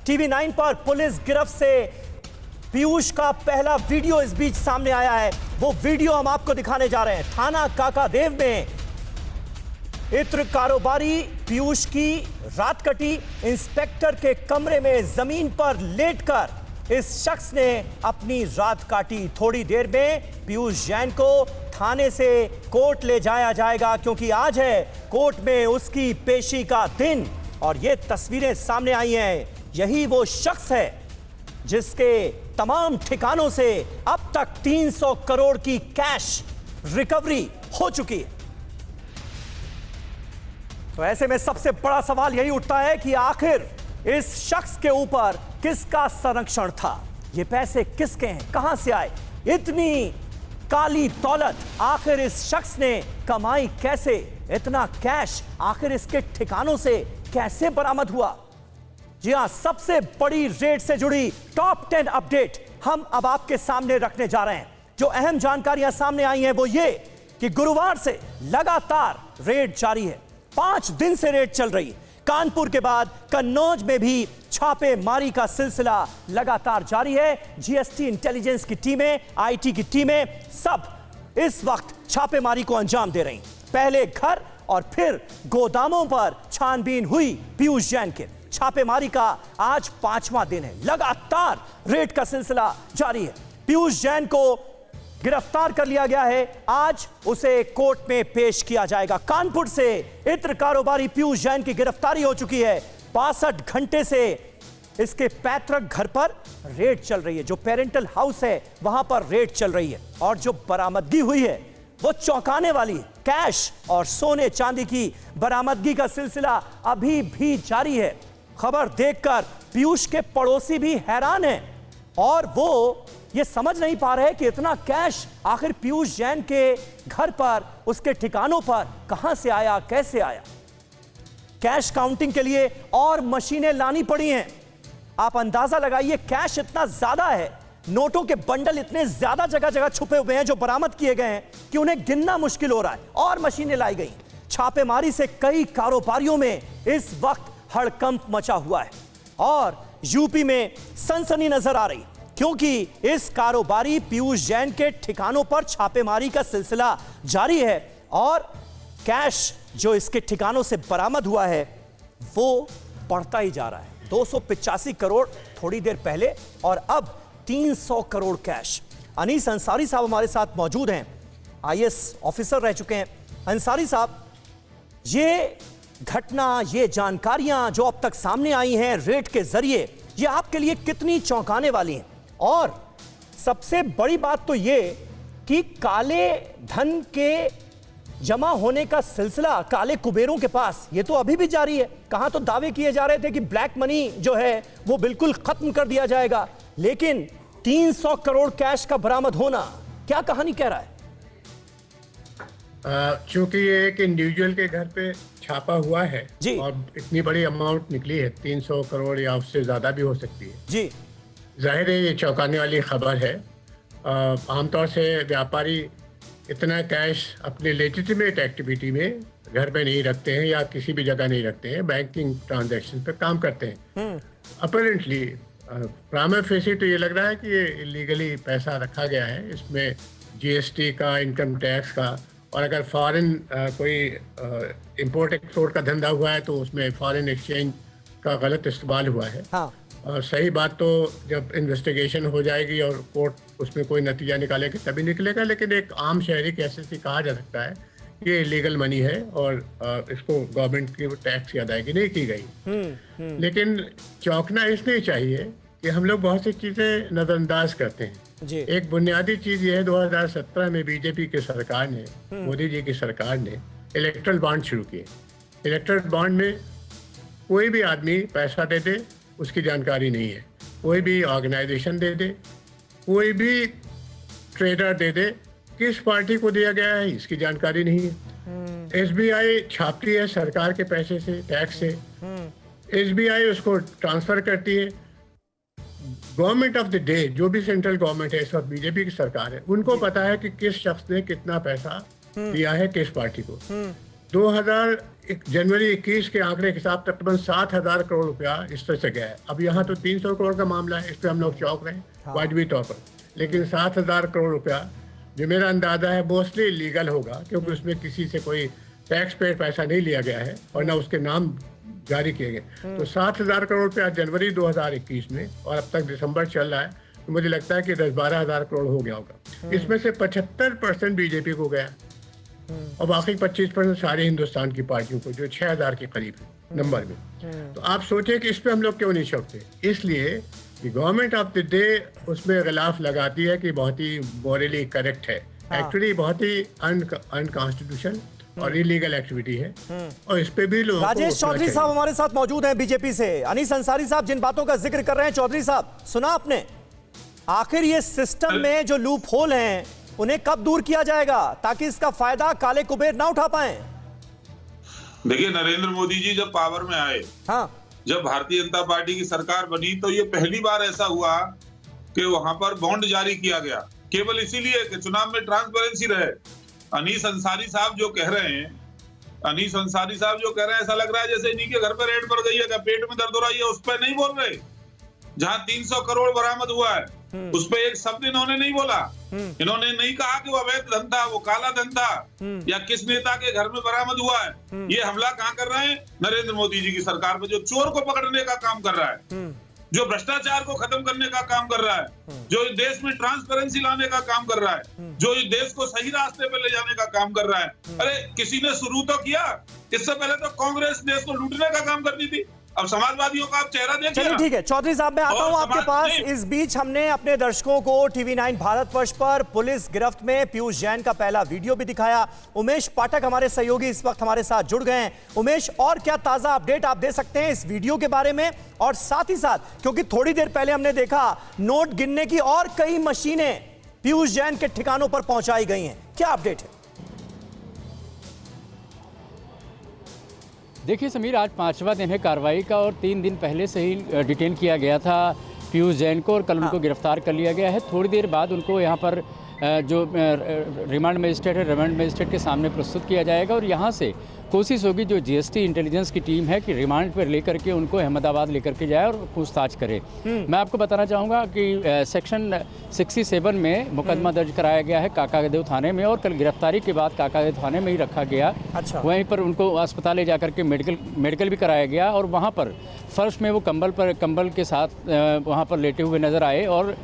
TV 9 पर police गिरफ्त से पीयूष का पहला वीडियो इस बीच सामने आया है। वो वीडियो हम आपको दिखाने जा रहे हैं। थाना काकादेव में इत्र कारोबारी पीयूष की रात कटी। इंस्पेक्टर के कमरे में जमीन पर लेटकर इस शख्स ने अपनी रात काटी। थोड़ी देर में पीयूष जैन को थाने से कोर्ट ले जाया जाएगा, क्योंकि आज है कोर्ट में उसकी पेशी का दिन। और ये तस्वीरें सामने आई हैं। यही वो शख्स है जिसके तमाम ठिकानों से अब तक 300 करोड़ की कैश रिकवरी हो चुकी है। तो ऐसे में सबसे बड़ा सवाल यही उठता है कि आखिर इस शख्स के ऊपर किसका संरक्षण था? ये पैसे किसके हैं, कहां से आए? इतनी काली दौलत आखिर इस शख्स ने कमाई कैसे? इतना कैश आखिर इसके ठिकानों से कैसे बरामद हुआ? जी हां, सबसे बड़ी रेड से जुड़ी टॉप 10 अपडेट हम अब आपके सामने रखने जा रहे हैं। जो अहम जानकारियां सामने आई हैं वो ये कि गुरुवार से लगातार रेड जारी है। 5 दिन से रेड चल रही है। कानपुर के बाद कन्नौज में भी छापेमारी का सिलसिला लगातार जारी है। जीएसटी इंटेलिजेंस की टीमें, आईटी की टीमें सब इस वक्त छापेमारी को अंजाम दे रही। पहले घर और फिर गोदामों पर छानबीन हुई पीयूष जैन के। छापेमारी का आज 5वां दिन है। लगातार रेड का सिलसिला जारी है। पीयूष जैन को गिरफ्तार कर लिया गया है। आज उसे कोर्ट में पेश किया जाएगा। कानपुर से इत्र कारोबारी पीयूष जैन की गिरफ्तारी हो चुकी है। 62 घंटे से इसके पैतृक घर पर रेड चल रही है। जो पेरेंटल हाउस है वहां पर रेड चल रही है। और जो बरामदगी हुई है वो चौंकाने वाली है। कैश और सोने चांदी की बरामदगी का सिलसिला अभी भी जारी है। खबर देखकर पीयूष के पड़ोसी भी हैरान हैं और वो ये समझ नहीं पा रहे कि इतना कैश आखिर पीयूष जैन के घर पर, उसके ठिकानों पर कहां से आया, कैसे आया। कैश काउंटिंग के लिए और मशीनें लानी पड़ी हैं। आप अंदाजा लगाइए, कैश इतना ज्यादा है, नोटों के बंडल इतने ज्यादा जगह जगह छुपे हुए हैं जो बरामद किए गए हैं कि उन्हें गिनना मुश्किल हो रहा है। और मशीनें लाई गई। छापेमारी से कई कारोबारियों में इस वक्त हड़कंप मचा हुआ है और यूपी में सनसनी नजर आ रही, क्योंकि इस कारोबारी पीयूष जैन के ठिकानों पर छापेमारी का सिलसिला जारी है और कैश जो इसके ठिकानों से बरामद हुआ है वो बढ़ता ही जा रहा है। 285 करोड़ थोड़ी देर पहले और अब 300 करोड़ कैश। अनीस अंसारी साहब हमारे साथ मौजूद हैं, आईएएस ऑफिसर रह चुके हैं। अंसारी साहब, ये घटना, ये जानकारियां जो अब तक सामने आई हैं रेड के जरिए, ये आपके लिए कितनी चौंकाने वाली हैं? और सबसे बड़ी बात तो ये कि काले धन के जमा होने का सिलसिला काले कुबेरों के पास ये तो अभी भी जारी है। कहां तो दावे किए जा रहे थे कि ब्लैक मनी जो है वो बिल्कुल खत्म कर दिया जाएगा, लेकिन 300 करोड़ कैश का बरामद होना क्या कहानी कह रहा है? चूंकि ये एक इंडिविजुअल के घर पे छापा हुआ है जी, और इतनी बड़ी अमाउंट निकली है, 300 करोड़ या उससे ज्यादा भी हो सकती है जी। जाहिर है ये चौंकाने वाली खबर है। आमतौर से व्यापारी इतना कैश अपने लेजिटिमेट एक्टिविटी में घर पे नहीं रखते हैं या किसी भी जगह नहीं रखते हैं, बैंकिंग ट्रांजैक्शन पे काम करते हैं। अपरेंटली प्राइमा फेसी तो ये लग रहा है कि ये इलीगली पैसा रखा गया है। इसमें जीएसटी का, इनकम टैक्स का, और अगर फॉरेन कोई इंपोर्ट एक्सपोर्ट का धंधा हुआ है तो उसमें फॉरेन एक्सचेंज का गलत इस्तेमाल हुआ है। हाँ। और सही बात तो जब इन्वेस्टिगेशन हो जाएगी और कोर्ट उसमें कोई नतीजा निकालेगी तभी निकलेगा, लेकिन एक आम शहरी कैसे से कहा जा सकता है ये इलीगल मनी है और इसको गवर्नमेंट की टैक्स की अदायगी नहीं की गई। लेकिन चौंकना इसलिए चाहिए कि हम लोग बहुत सी चीज़ें नज़रअंदाज करते हैं। एक बुनियादी चीज़ ये है, 2017 में बीजेपी की सरकार ने, मोदी जी की सरकार ने इलेक्ट्रल बॉन्ड शुरू किए। इलेक्ट्रल बॉन्ड में कोई भी आदमी पैसा दे दे, उसकी जानकारी नहीं है। कोई भी ऑर्गेनाइजेशन दे दे, कोई भी ट्रेडर दे दे, किस पार्टी को दिया गया है इसकी जानकारी नहीं है। एसबीआई छापती है सरकार के पैसे से, टैक्स से। एसबीआई उसको ट्रांसफर करती है। गवर्नमेंट ऑफ द डे, जो भी सेंट्रल गवर्नमेंट है, इस वक्त बीजेपी की सरकार है, उनको पता है कि किस शख्स ने कितना पैसा दिया है किस पार्टी को। जनवरी 21 के आंकड़े के हिसाब तकरीबन 7,000 करोड़ रुपया इस तरह से गया है। अब यहाँ तो 300 करोड़ का मामला है, इस पर हम लोग चौंक रहे हैं वाजबी तौर पर, लेकिन 7,000 करोड़ रुपया जो मेरा अंदाजा है मोस्टली लीगल होगा, क्योंकि उसमें किसी से कोई टैक्स पेड पैसा नहीं लिया गया है और ना उसके नाम जारी किए गए। तो 7,000 करोड़ रुपया जनवरी 2021 में, और अब तक दिसंबर चल रहा है, तो मुझे लगता है कि 10-12 हज़ार करोड़ हो गया होगा। इसमें से 75% बीजेपी को गया और बाकी 25% सारे हिंदुस्तान की पार्टियों को, जो 6,000 के करीब है नंबर में। तो आप सोचिए कि इस पे हम लोग क्यों नहीं चौंकते। इसलिए कि गवर्नमेंट ऑफ द डे उसमें गिलाफ लगाती है कि बहुत ही मॉरली करेक्ट है, एक्चुअली बहुत ही अनकॉन्स्टिट्यूशनल और इलीगल एक्टिविटी है, और इस पे भी लोग। राजेश चौधरी साहब हमारे साथ मौजूद हैं बीजेपी से। अनीस अंसारी साहब जिन बातों का जिक्र कर रहे हैं, चौधरी साहब सुना आपने, आखिर ये सिस्टम में जो लूप होल हैं उन्हें कब दूर किया जाएगा ताकि इसका फायदा काले कुबेर ना उठा पाए? देखिए, नरेंद्र मोदी जी जब पावर में आए, जब भारतीय जनता पार्टी की सरकार बनी, तो ये पहली बार ऐसा हुआ कि वहां पर बॉन्ड जारी किया गया, केवल इसीलिए कि चुनाव में ट्रांसपेरेंसी रहे। अनीस अंसारी साहब जो कह रहे हैं, ऐसा लग रहा है जैसे इन्हीं के घर पर रेड पड़ गई है, क्या पेट में दर्द हो रहा है, उस पर नहीं बोल रहे। जहां 300 करोड़ बरामद हुआ है उस पे एक शब्द इन्होंने नहीं बोला। इन्होंने नहीं कहा कि वो अवैध धन था, वो काला धन था, या किस नेता के घर में बरामद हुआ है। ये हमला कहाँ कर रहे हैं? नरेंद्र मोदी जी की सरकार पे, जो चोर को पकड़ने का काम कर रहा है, जो भ्रष्टाचार को खत्म करने का काम कर रहा है, जो इस देश में ट्रांसपेरेंसी लाने का काम कर रहा है, जो इस देश को सही रास्ते पे ले जाने का काम कर रहा है। अरे किसी ने शुरू तो किया, इससे पहले तो कांग्रेस देश को लूटने का काम करती थी, अब समाजवादियों का आप चेहरा देखिए। चलिए ठीक है चौधरी साहब, मैं आता हूं आपके पास। इस बीच हमने अपने दर्शकों को TV9 भारतवर्ष पर पुलिस गिरफ्त में पीयूष जैन का पहला वीडियो भी दिखाया। उमेश पाठक हमारे सहयोगी इस वक्त हमारे साथ जुड़ गए हैं। उमेश, और क्या ताजा अपडेट आप दे सकते हैं इस वीडियो के बारे में? और साथ ही साथ, क्योंकि थोड़ी देर पहले हमने देखा नोट गिनने की और कई मशीनें पीयूष जैन के ठिकानों पर पहुंचाई गई हैं, क्या अपडेट है? देखिए समीर, आज 5वां दिन है कार्रवाई का, और 3 दिन पहले से ही डिटेन किया गया था पीयूष जैन को, और कल उनको गिरफ्तार कर लिया गया है। थोड़ी देर बाद उनको यहाँ पर जो रिमांड मजिस्ट्रेट है, रिमांड मजिस्ट्रेट के सामने प्रस्तुत किया जाएगा, और यहाँ से कोशिश होगी जो जीएसटी इंटेलिजेंस की टीम है कि रिमांड पर लेकर के उनको अहमदाबाद लेकर के जाए और पूछताछ करे। मैं आपको बताना चाहूँगा कि सेक्शन 67 में मुकदमा दर्ज कराया गया है काकादेव थाने में, और कल गिरफ्तारी के बाद काकादेव थाने में ही रखा गया। अच्छा। वहीं पर उनको अस्पताल ले जाकर के मेडिकल भी कराया गया, और वहाँ पर फर्श में वो कंबल के साथ वहाँ पर लेटे हुए नजर आए, और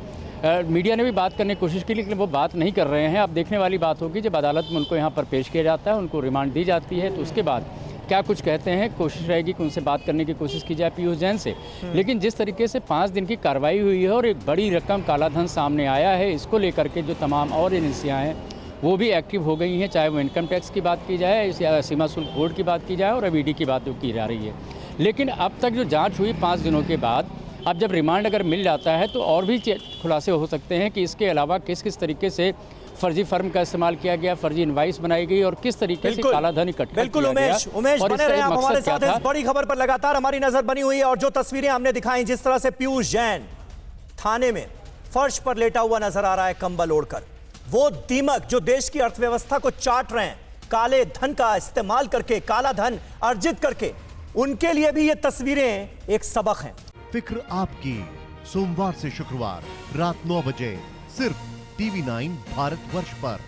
मीडिया ने भी बात करने की कोशिश की, लेकिन वो बात नहीं कर रहे हैं। अब देखने वाली बात होगी जब अदालत में उनको यहाँ पर पेश किया जाता है, उनको रिमांड दी जाती है, तो उसके बाद क्या कुछ कहते हैं। कोशिश रहेगी कि उनसे बात करने की कोशिश की जाए पीयूष जैन से। लेकिन जिस तरीके से 5 दिन की कार्रवाई हुई है और एक बड़ी रकम कालाधन सामने आया है, इसको लेकर के जो तमाम और एजेंसियाँ हैं वो भी एक्टिव हो गई हैं, चाहे वो इनकम टैक्स की बात की जाए या सीमा शुल्क बोर्ड की बात की जाए और अब ईडी की बात की जा रही है। लेकिन अब तक जो जाँच हुई 5 दिनों के बाद, अब जब रिमांड अगर मिल जाता है तो और भी खुलासे हो सकते हैं कि इसके अलावा किस किस तरीके से फर्जी फर्म का इस्तेमाल किया गया, फर्जी इनवाइस बनाई गई, और किस तरीके से कालाधन इकट्ठा किया गया। उमेश बने रहे आप हमारे साथ इस बड़ी खबर पर, लगातार हमारी नजर बनी हुई है। और जो तस्वीरें हमने दिखाई, जिस तरह से पीयूष जैन थाने में फर्श पर लेटा हुआ नजर आ रहा है कंबल ओढ़कर, वो दीमक जो देश की अर्थव्यवस्था को चाट रहे हैं, काले धन का इस्तेमाल करके, काला धन अर्जित करके, उनके लिए भी ये तस्वीरें एक सबक हैं। फिक्र आपकी, सोमवार से शुक्रवार रात 9 बजे सिर्फ TV9 भारतवर्ष पर।